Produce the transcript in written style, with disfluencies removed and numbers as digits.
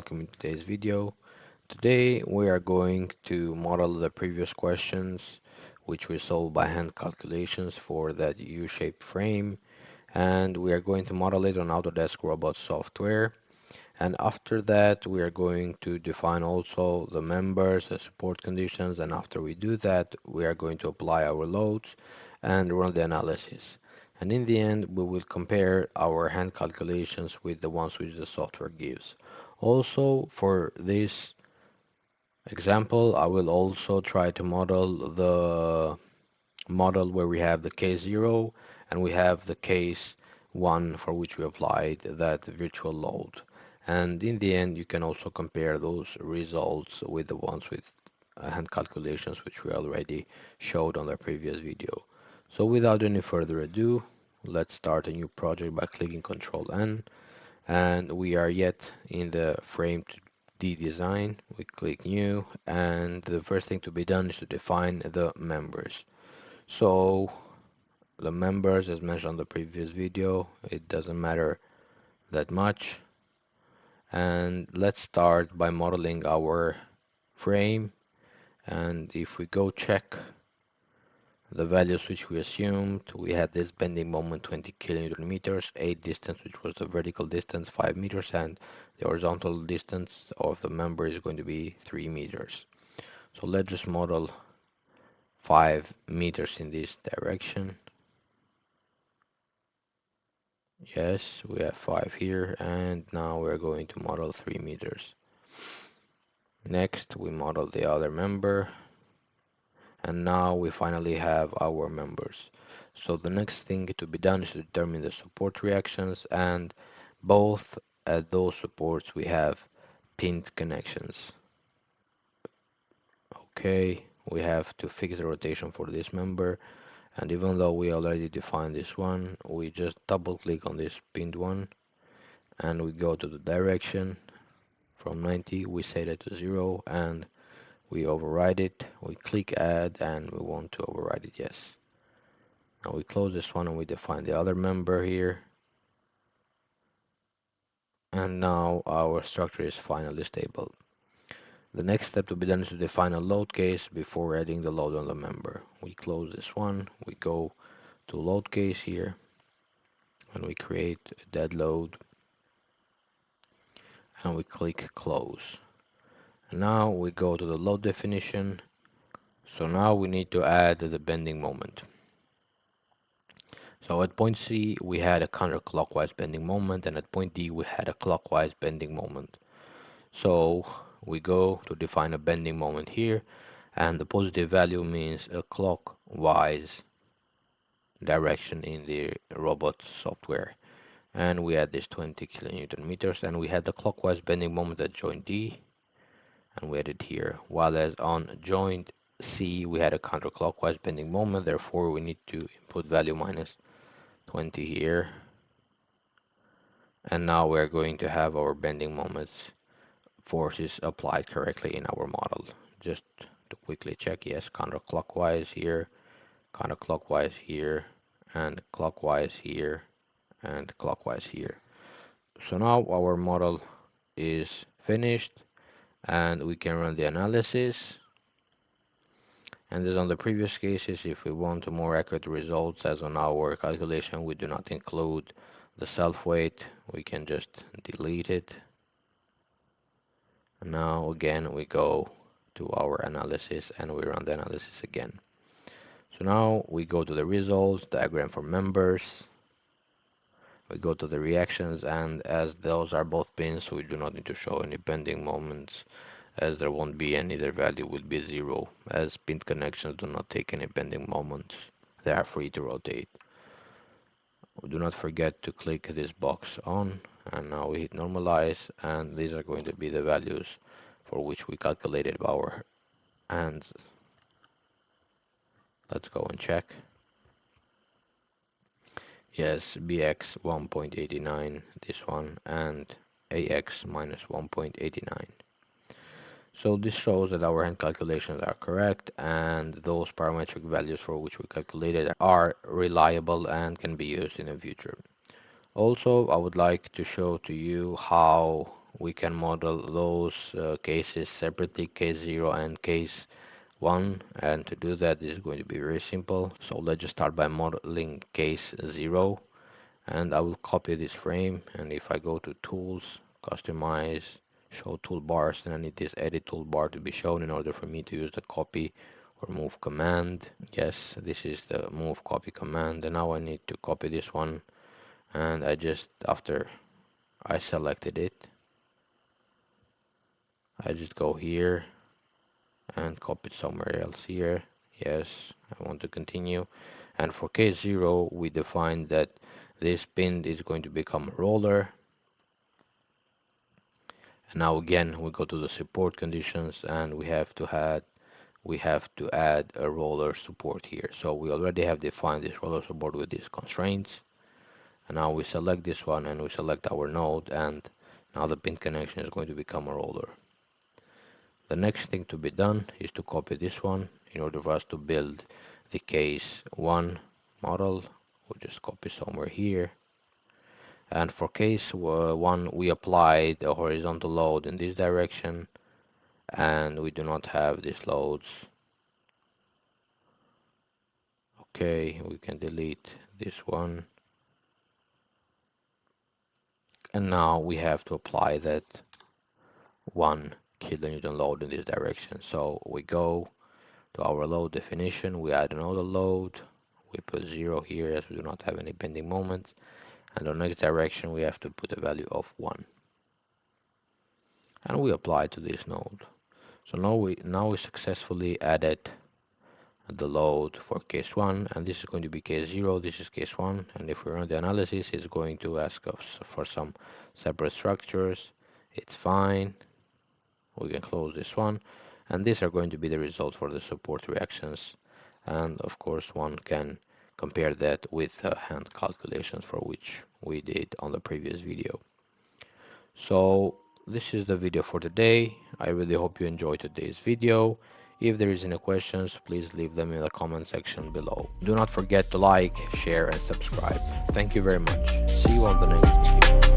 welcome to today's video. Today we are going to model the previous questions which we solved by hand calculations for that U-shaped frame, and we are going to model it on Autodesk robot software. And after that we are going to define also the members, the support conditions, and after we do that we are going to apply our loads and run the analysis. And in the end we will compare our hand calculations with the ones which the software gives. Also, for this example, I will also try to model the model where we have the case 0 and we have the case 1 for which we applied that virtual load. And in the end, you can also compare those results with the ones with hand calculations which we already showed on the previous video. So without any further ado, let's start a new project by clicking Ctrl N, and we are yet in the frame 2D design. We click new, and the first thing to be done is to define the members. So the members, as mentioned on the previous video, it doesn't matter that much. And let's start by modeling our frame. And if we go check the values which we assumed, we had this bending moment 20 kilonewton meters, 8 distance, which was the vertical distance 5 meters, and the horizontal distance of the member is going to be 3 meters. So let's just model 5 meters in this direction. Yes, we have 5 here, and now we're going to model 3 meters. Next, we model the other member, and now we finally have our members. So the next thing to be done is to determine the support reactions, and both at those supports we have pinned connections. Okay, we have to fix the rotation for this member, and even though we already defined this one, we just double click on this pinned one and we go to the direction. From 90 we set it to 0 and we override it. We click add and we want to override it, yes. Now we close this one and we define the other member here, and now our structure is finally stable. The next step to be done is to define a load case before adding the load on the member. We close this one, we go to load case here, and we create a dead load, and we click close. And now we go to the load definition. So now we need to add the bending moment. So at point C we had a counterclockwise bending moment, and at point D we had a clockwise bending moment. So we go to define a bending moment here, and the positive value means a clockwise direction in the robot software. And we had this 20 kilonewton meters, and we had the clockwise bending moment at joint D, and we had it here. While as on joint C we had a counterclockwise bending moment, therefore we need to input value minus 20 here. And now we're going to have our bending moments forces applied correctly in our model. Just to quickly check, yes, counterclockwise here, counterclockwise here, and clockwise here, and clockwise here. So now our model is finished and we can run the analysis. And as on the previous cases, if we want more accurate results, as on our calculation we do not include the self-weight, we can just delete it. And now again we go to our analysis and we run the analysis again. So now we go to the results, diagram for members, we go to the reactions, and as those are both pins, we do not need to show any bending moments, as there won't be any. Their value will be 0, as pinned connections do not take any bending moments. They are free to rotate. Do not forget to click this box on, and now we hit normalize, and these are going to be the values for which we calculated our hands. Let's go and check. Yes, bx 1.89, this one, and ax minus 1.89. So this shows that our hand calculations are correct, and those parametric values for which we calculated are reliable and can be used in the future. Also, I would like to show to you how we can model those cases separately, case 0 and case 1. And to do that, this is going to be very simple. So let's just start by modeling case 0. And I will copy this frame. And if I go to Tools, Customize, Show Toolbars, then I need this Edit Toolbar to be shown in order for me to use the copy or move command. Yes, this is the move copy command. And now I need to copy this one, and I just, after I selected it, I just go here and copy it somewhere else here. Yes, I want to continue. And for case 0, we defined that this pin is going to become a roller. And now again, we go to the support conditions, and we have to add a roller support here. So we already have defined this roller support with these constraints. And now we select this one and we select our node, and now the pin connection is going to become a roller. The next thing to be done is to copy this one in order for us to build the case 1 model. We'll just copy somewhere here. And for case 1, we applied a horizontal load in this direction, and we do not have these loads. Okay, we can delete this one. And now we have to apply that 1 kilonewton load in this direction. So we go to our load definition, we add another load, we put 0 here as we do not have any bending moments, and on next direction we have to put a value of 1. And we apply to this node. So now we successfully added the load for case 1, and this is going to be case 0, this is case 1, and if we run the analysis, it's going to ask us for some separate structures. It's fine. We can close this one, and these are going to be the results for the support reactions. And of course, one can compare that with hand calculations for which we did on the previous video. So this is the video for today. I really hope you enjoyed today's video. If there is any questions, please leave them in the comment section below. Do not forget to like, share, and subscribe. Thank you very much. See you on the next video.